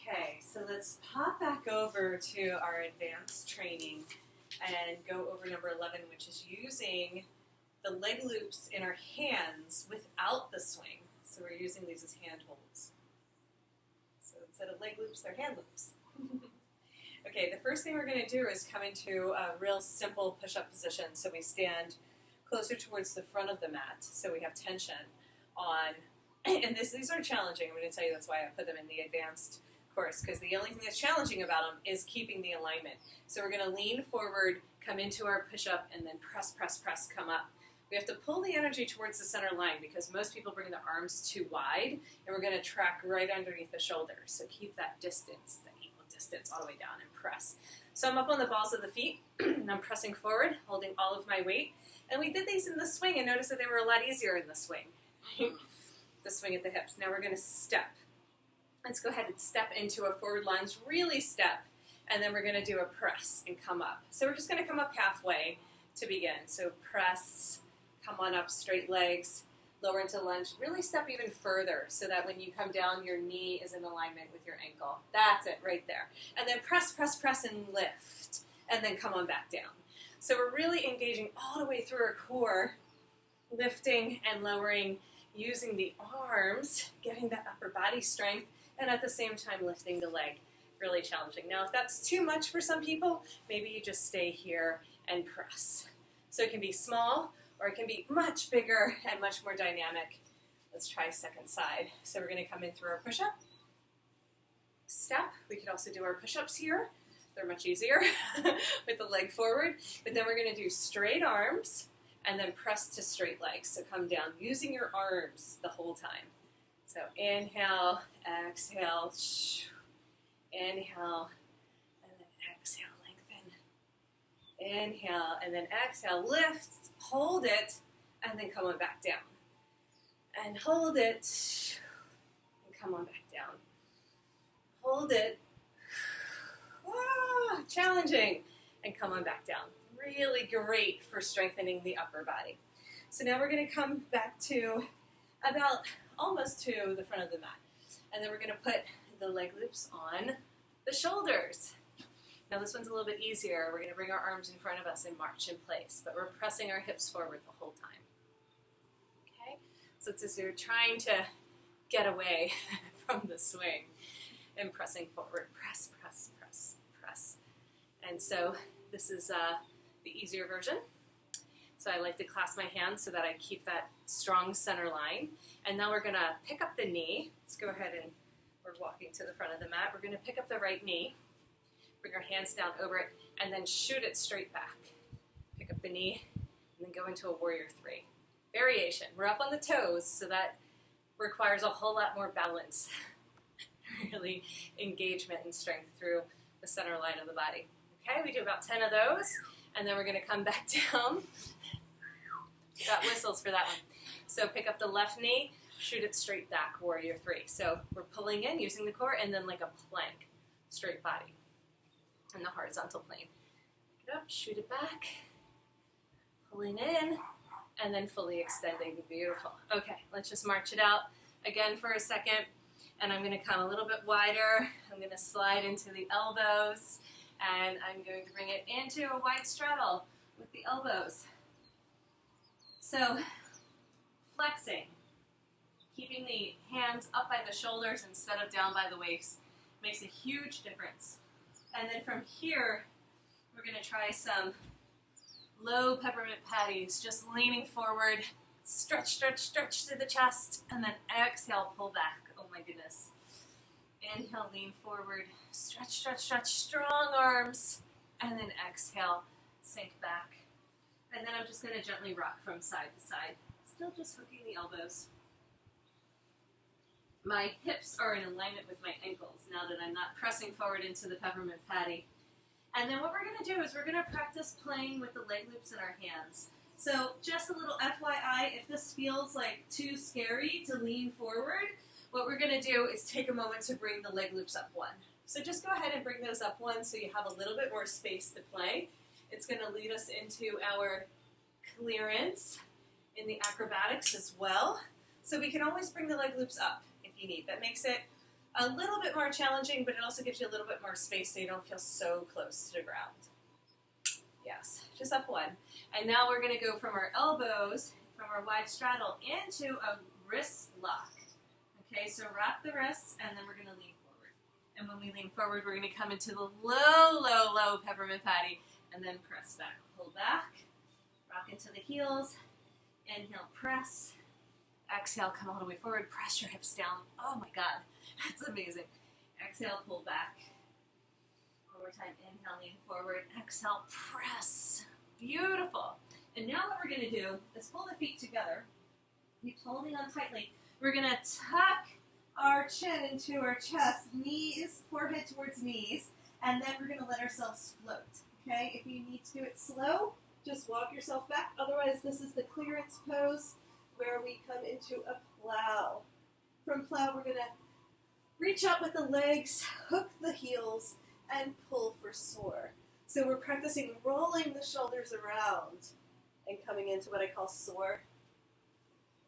Okay, so let's pop back over to our advanced training and go over number 11, which is using the leg loops in our hands without the swing. So we're using these as hand holds. So instead of leg loops, they're hand loops. Okay, the first thing we're going to do is come into a real simple push-up position. So we stand closer towards the front of the mat, so we have tension on, and these are challenging. I'm going to tell you that's why I put them in the advanced course, because the only thing that's challenging about them is keeping the alignment. So we're going to lean forward, come into our push-up, and then press, press, press, come up. We have to pull the energy towards the center line because most people bring their arms too wide, and we're going to track right underneath the shoulders. So keep that distance, that equal distance all the way down, and press. So I'm up on the balls of the feet, and I'm pressing forward, holding all of my weight. And we did these in the swing and noticed that they were a lot easier in the swing. The swing at the hips. Now we're going to step. Let's go ahead and step into a forward lunge, really step, and then we're going to do a press and come up. So we're just going to come up halfway to begin. So press, come on up, straight legs, lower into lunge, really step even further so that when you come down, your knee is in alignment with your ankle. That's it right there. And then press, press, press, and lift, and then come on back down. So we're really engaging all the way through our core, lifting and lowering, using the arms, getting that upper body strength, and at the same time lifting the leg. Really challenging. Now if that's too much for some people, maybe you just stay here and press. So it can be small, or it can be much bigger and much more dynamic. Let's try second side. So we're going to come in through our push-up, step. We could also do our push-ups here. They're much easier with the leg forward. But then we're going to do straight arms and then press to straight legs. So come down using your arms the whole time. So inhale, exhale, inhale, and then exhale, lengthen. Inhale, and then exhale, lift, hold it, and then come on back down. And hold it, and come on back down. Hold it. Ah, challenging, and come on back down. Really great for strengthening the upper body. So now we're going to come back to about almost to the front of the mat. And then we're going to put the leg loops on the shoulders. Now this one's a little bit easier. We're going to bring our arms in front of us and march in place, but we're pressing our hips forward the whole time. Okay? So it's as you're trying to get away from the swing and pressing forward. Press, press, press, press. And so this is the easier version. So I like to clasp my hands so that I keep that strong center line. And now we're going to pick up the knee. Let's go ahead and we're walking to the front of the mat. We're going to pick up the right knee, bring our hands down over it, and then shoot it straight back. Pick up the knee, and then go into a warrior three. Variation. We're up on the toes, so that requires a whole lot more balance. Really engagement and strength through the center line of the body. Okay, we do about 10 of those, and then we're going to come back down. Got whistles for that one. So pick up the left knee, shoot it straight back, warrior three. So we're pulling in, using the core, and then like a plank, straight body, in the horizontal plane. Pick it up, shoot it back, pulling in, and then fully extending. Beautiful. Okay, let's just march it out again for a second. And I'm going to come a little bit wider. I'm going to slide into the elbows, and I'm going to bring it into a wide straddle with the elbows. So, flexing, keeping the hands up by the shoulders instead of down by the waist makes a huge difference. And then from here, we're going to try some low peppermint patties, just leaning forward, stretch, stretch, stretch to the chest, and then exhale, pull back. Oh my goodness. Inhale, lean forward, stretch, stretch, stretch, strong arms, and then exhale, sink back. And then I'm just going to gently rock from side to side, still just hooking the elbows. My hips are in alignment with my ankles now that I'm not pressing forward into the peppermint patty. And then what we're going to do is we're going to practice playing with the leg loops in our hands. So just a little FYI, if this feels like too scary to lean forward, what we're going to do is take a moment to bring the leg loops up one. So just go ahead and bring those up one so you have a little bit more space to play. It's going to lead us into our clearance in the acrobatics as well. So we can always bring the leg loops up if you need. That makes it a little bit more challenging, but it also gives you a little bit more space so you don't feel so close to the ground. Yes, just up one. And now we're going to go from our elbows, from our wide straddle, into a wrist lock. Okay, so wrap the wrists, and then we're going to lean forward. And when we lean forward, we're going to come into the low, low, low peppermint patty, and then press back. Pull back, rock into the heels, inhale, press. Exhale, come all the way forward, press your hips down. Oh my God, that's amazing. Exhale, pull back. One more time, inhale, lean forward. Exhale, press. Beautiful. And now what we're going to do is pull the feet together. Keep holding on tightly. We're going to tuck our chin into our chest, knees, forehead towards knees, and then we're going to let ourselves float. Okay, if you need to do it slow, just walk yourself back. Otherwise, this is the clearance pose where we come into a plow. From plow, we're going to reach up with the legs, hook the heels, and pull for soar. So we're practicing rolling the shoulders around and coming into what I call soar.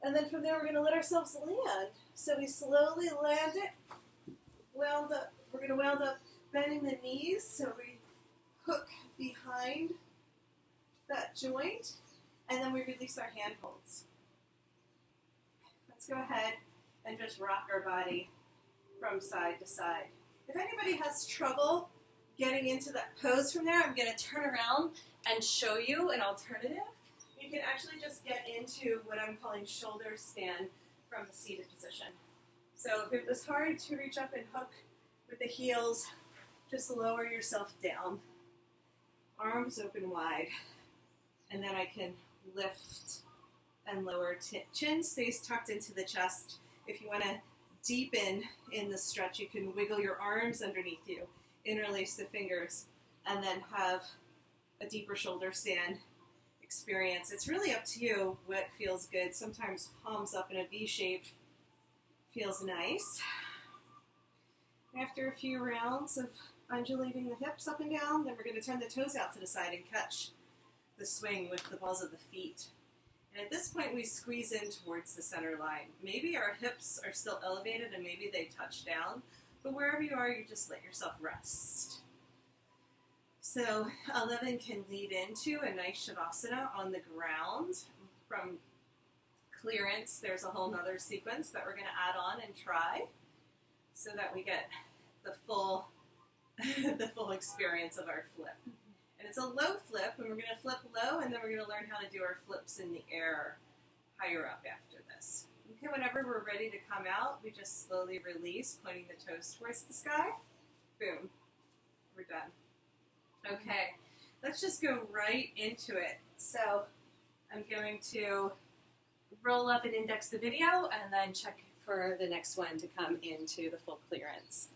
And then from there, we're going to let ourselves land. So we slowly land it, wound up. We're going to wound up bending the knees, so we hook behind that joint, and then we release our hand holds. Let's go ahead and just rock our body from side to side. If anybody has trouble getting into that pose from there, I'm going to turn around and show you an alternative. You can actually just get into what I'm calling shoulder stand from the seated position. So if it was hard to reach up and hook with the heels, just lower yourself down. Arms open wide. And then I can lift and lower. Chin stays tucked into the chest. If you want to deepen in the stretch, you can wiggle your arms underneath you, interlace the fingers, and then have a deeper shoulder stand experience. It's really up to you what feels good. Sometimes palms up in a V shape feels nice. After a few rounds of undulating the hips up and down, then we're going to turn the toes out to the side and catch the swing with the balls of the feet. And at this point, we squeeze in towards the center line. Maybe our hips are still elevated and maybe they touch down, but wherever you are, you just let yourself rest. So 11 can lead into a nice Shavasana on the ground. From clearance, there's a whole nother sequence that we're going to add on and try so that we get the full experience of our flip. And it's a low flip, and we're going to flip low, and then we're going to learn how to do our flips in the air higher up after this. Okay, whenever we're ready to come out, we just slowly release, pointing the toes towards the sky. Boom. We're done. Okay, let's just go right into it. So I'm going to roll up and index the video, and then check for the next one to come into the full clearance.